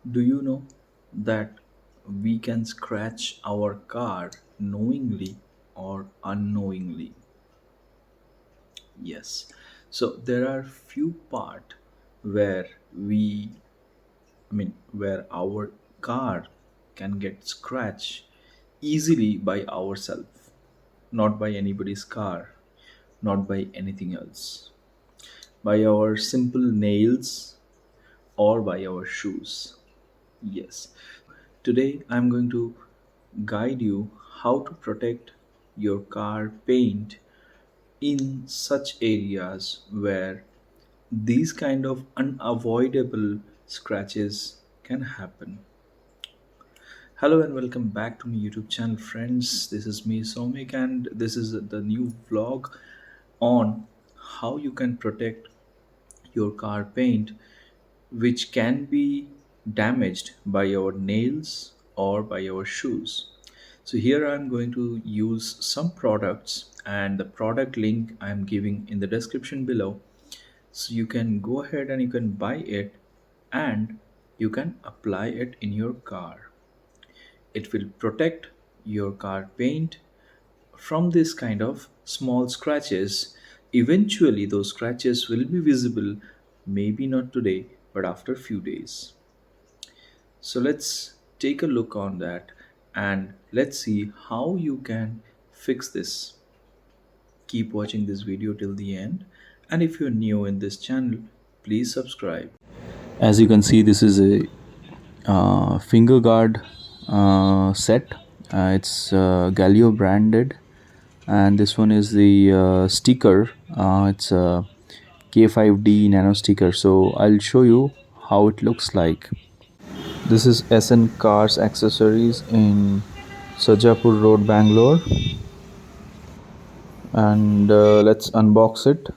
Do you know that we can scratch our car knowingly or unknowingly? Yes. So there are few part where where our car can get scratched easily by ourselves, not by anybody's car, not by anything else, by our simple nails or by our shoes. Yes. Today I'm going to guide you how to protect your car paint in such areas where these kind of unavoidable scratches can happen. Hello and welcome back to my YouTube channel, friends. This is me, Somik, and this is the new vlog on how you can protect your car paint, which can be damaged by your nails or by your shoes. So here I'm going to use some products, and the product link I'm giving in the description below. So you can go ahead and you can buy it and you can apply it in your car. It will protect your car paint from this kind of small scratches. Eventually those scratches will be visible, maybe not today but after few days. So let's take a look on that and let's see how you can fix this. Keep watching this video till the end, and if you're new in this channel, please subscribe. As you can see, this is a finger guard set. It's Galio branded, and this one is the sticker. It's a K5D nano sticker. So I'll show you how it looks like. This is SN Cars Accessories in Sarjapur Road, Bangalore, and let's unbox it.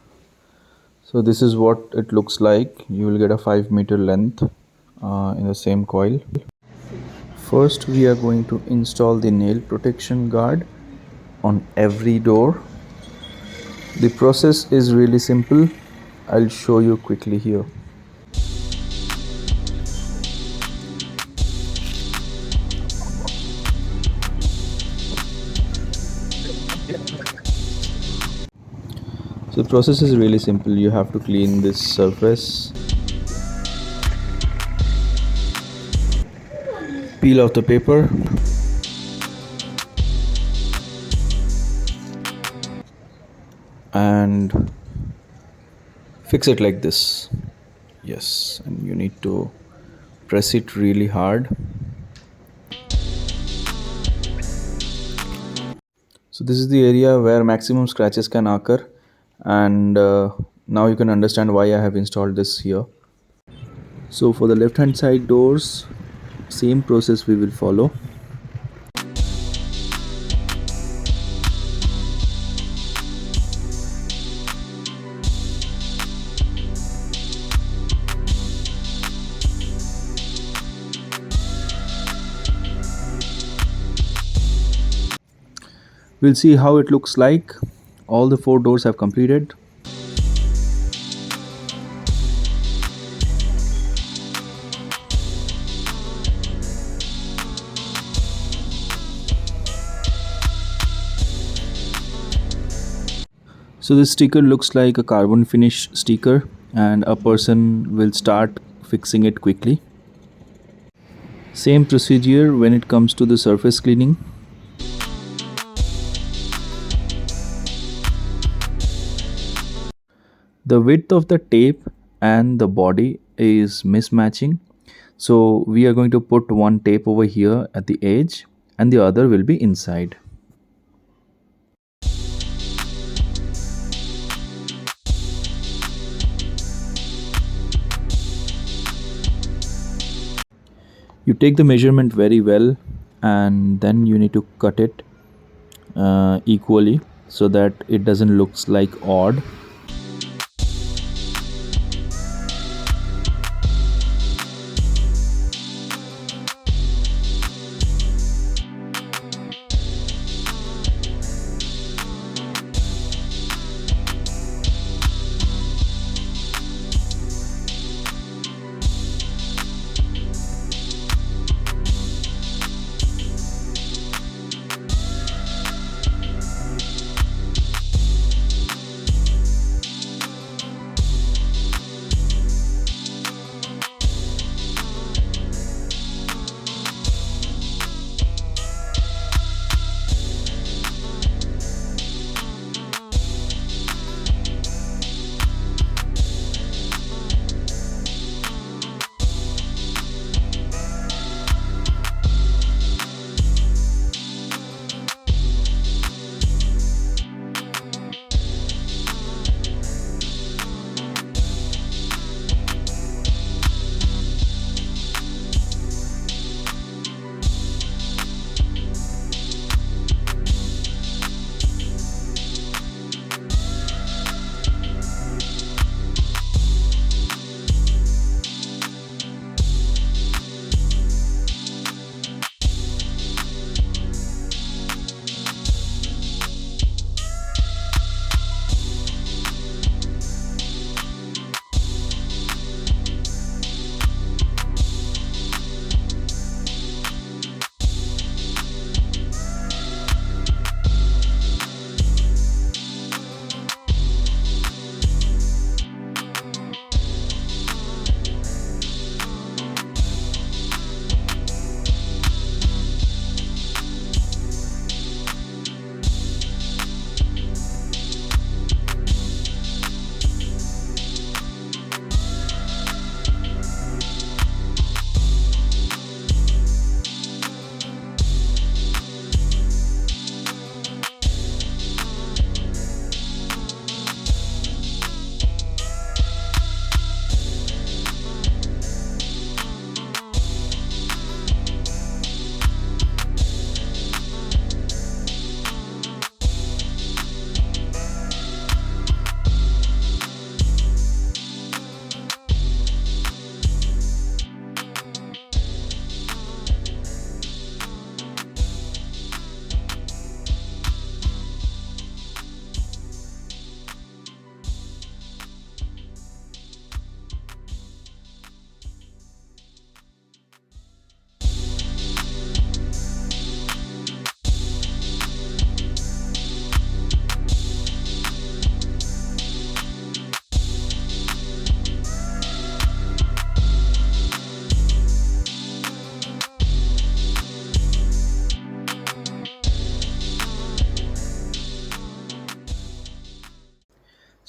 So this is what it looks like. You will get a 5 meter length in the same coil. First we are going to install the nail protection guard on every door. The process is really simple. I'll show you quickly here. So the process is really simple. You have to clean this surface, peel off the paper, and fix it like this. Yes, and you need to press it really hard. So this is the area where maximum scratches can occur, and now you can understand why I have installed this here. So for the left hand side doors, same process we will follow. We'll see how it looks like. All the four doors have completed. So this sticker looks like a carbon finish sticker, and a person will start fixing it quickly. Same procedure when it comes to the surface cleaning. The width of the tape and the body is mismatching, so we are going to put one tape over here at the edge and the other will be inside. You take the measurement very well, and then you need to cut it equally so that it doesn't looks like odd.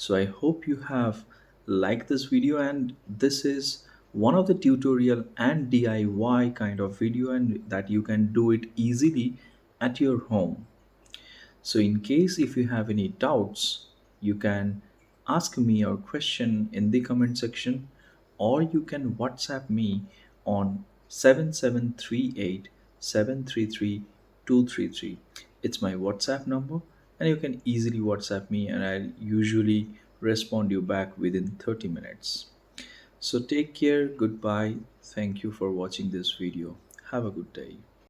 So I hope you have liked this video, and this is one of the tutorial and DIY kind of video, and that you can do it easily at your home. So in case if you have any doubts, you can ask me your question in the comment section, or you can WhatsApp me on 7738 733 233. It's my WhatsApp number, and you can easily WhatsApp me, and I'll usually respond you back within 30 minutes. So take care, goodbye. Thank you for watching this video. Have a good day.